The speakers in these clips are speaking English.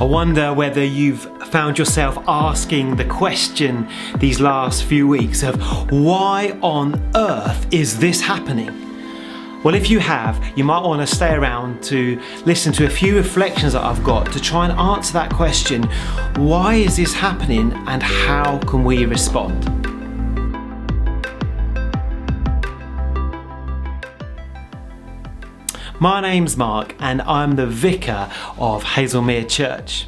I wonder whether you've found yourself asking the question these last few weeks of why on earth is this happening? Well, if you have, you might want to stay around to listen to a few reflections that I've got to try and answer that question. Why is this happening and how can we respond? My name's Mark and I'm the Vicar of Hazlemere Church.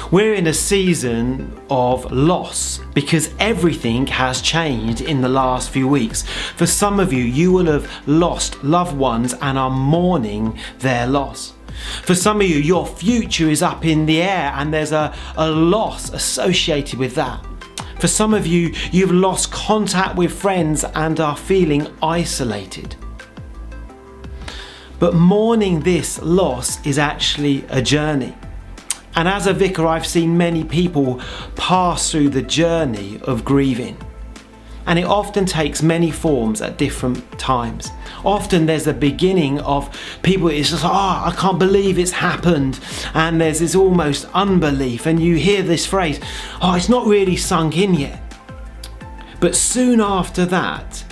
We're in a season of loss because everything has changed in the last few weeks. For some of you, you will have lost loved ones and are mourning their loss. For some of you, your future is up in the air and there's a loss associated with that. For some of you, you've lost contact with friends and are feeling isolated. But mourning this loss is actually a journey. And as a vicar, I've seen many people pass through the journey of grieving. And it often takes many forms at different times. Often there's a beginning of people, it's just, I can't believe it's happened. And there's this almost unbelief. And you hear this phrase, it's not really sunk in yet. But soon after that,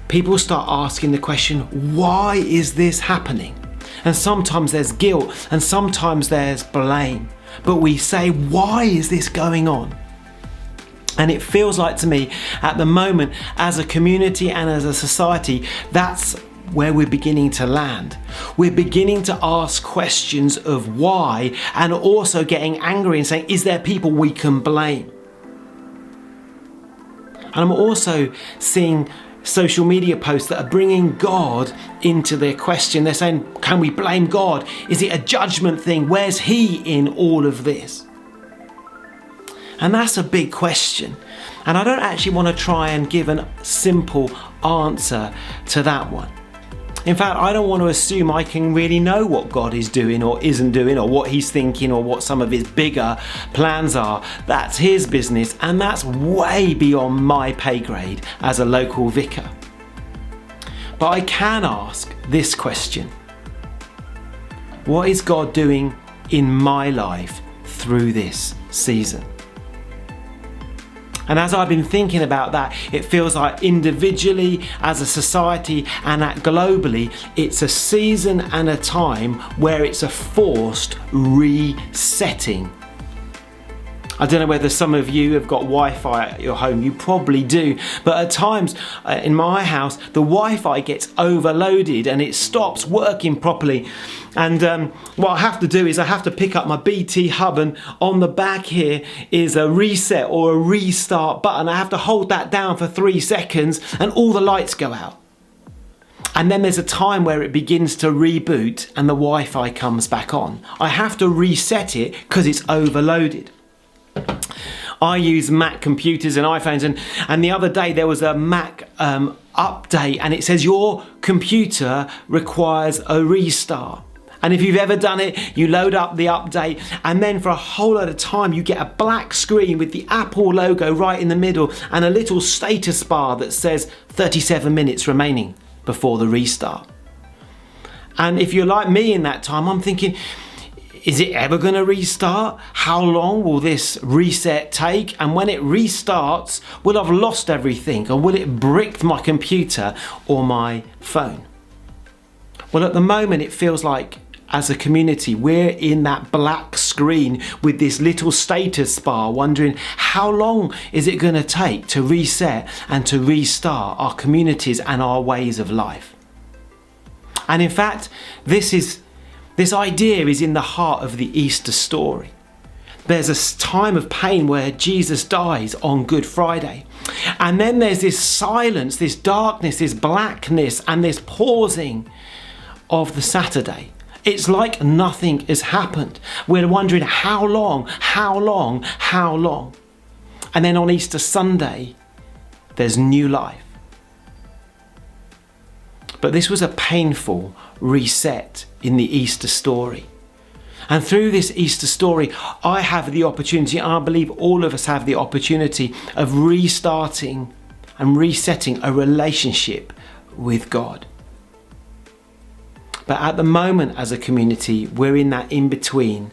people start asking the question, why is this happening? And sometimes there's guilt and sometimes there's blame. But we say, why is this going on? And it feels like to me at the moment, as a community and as a society, that's where we're beginning to land. We're beginning to ask questions of why and also getting angry and saying, is there people we can blame? And I'm also seeing social media posts that are bringing God into their question. They're saying, can we blame God? Is it a judgment thing? Where's He in all of this? And that's a big question. And I don't actually want to try and give a simple answer to that one. In fact, I don't want to assume I can really know what God is doing or isn't doing or what He's thinking or what some of His bigger plans are. That's His business and that's way beyond my pay grade as a local vicar. But I can ask this question. What is God doing in my life through this season? And as I've been thinking about that, it feels like individually, as a society, and globally, it's a season and a time where it's a forced resetting. I don't know whether some of you have got Wi-Fi at your home, you probably do, but at times in my house, the Wi-Fi gets overloaded and it stops working properly. And what I have to do is I have to pick up my BT hub, and on the back here is a reset or a restart button. I have to hold that down for 3 seconds and all the lights go out. And then there's a time where it begins to reboot and the Wi-Fi comes back on. I have to reset it because it's overloaded. I use Mac computers and iPhones, and the other day there was a Mac update and it says your computer requires a restart. And if you've ever done it, you load up the update and then for a whole lot of time you get a black screen with the Apple logo right in the middle and a little status bar that says 37 minutes remaining before the restart. And if you're like me in that time, I'm thinking, is it ever going to restart? How long will this reset take? And when it restarts, will I have lost everything? Or will it brick my computer or my phone? Well, at the moment, it feels like as a community, we're in that black screen with this little status bar, wondering how long is it going to take to reset and to restart our communities and our ways of life? And in fact, this idea is in the heart of the Easter story. There's a time of pain where Jesus dies on Good Friday. And then there's this silence, this darkness, this blackness, and this pausing of the Saturday. It's like nothing has happened. We're wondering how long? And then on Easter Sunday, there's new life. But this was a painful reset in the Easter story. And through this Easter story, I have the opportunity, and I believe all of us have the opportunity of restarting and resetting a relationship with God. But at the moment as a community, we're in that in-between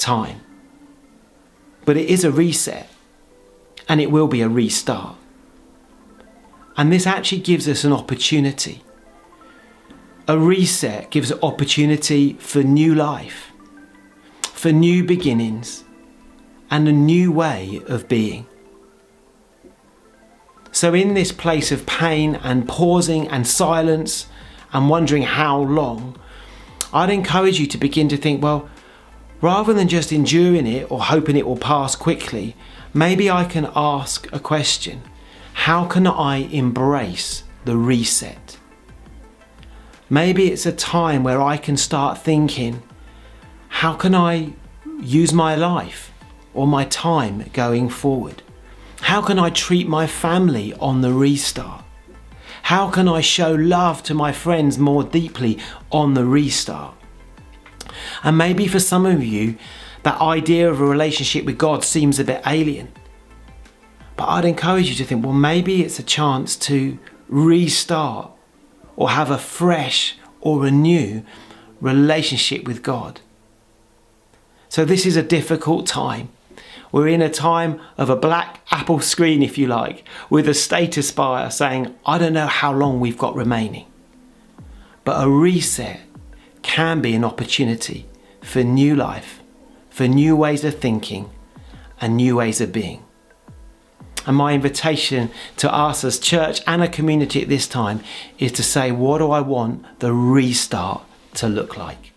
time. But it is a reset, and it will be a restart. And this actually gives us an opportunity. A reset gives an opportunity for new life, for new beginnings, and a new way of being. So in this place of pain and pausing and silence and wondering how long, I'd encourage you to begin to think, well, rather than just enduring it or hoping it will pass quickly, maybe I can ask a question. How can I embrace the reset? Maybe it's a time where I can start thinking, how can I use my life or my time going forward? How can I treat my family on the restart? How can I show love to my friends more deeply on the restart? And maybe for some of you, that idea of a relationship with God seems a bit alien. But I'd encourage you to think, well, maybe it's a chance to restart or have a fresh or a new relationship with God. So this is a difficult time. We're in a time of a black Apple screen, if you like, with a status bar saying, I don't know how long we've got remaining. But a reset can be an opportunity for new life, for new ways of thinking and new ways of being. And my invitation to us as church and a community at this time is to say, what do I want the restart to look like?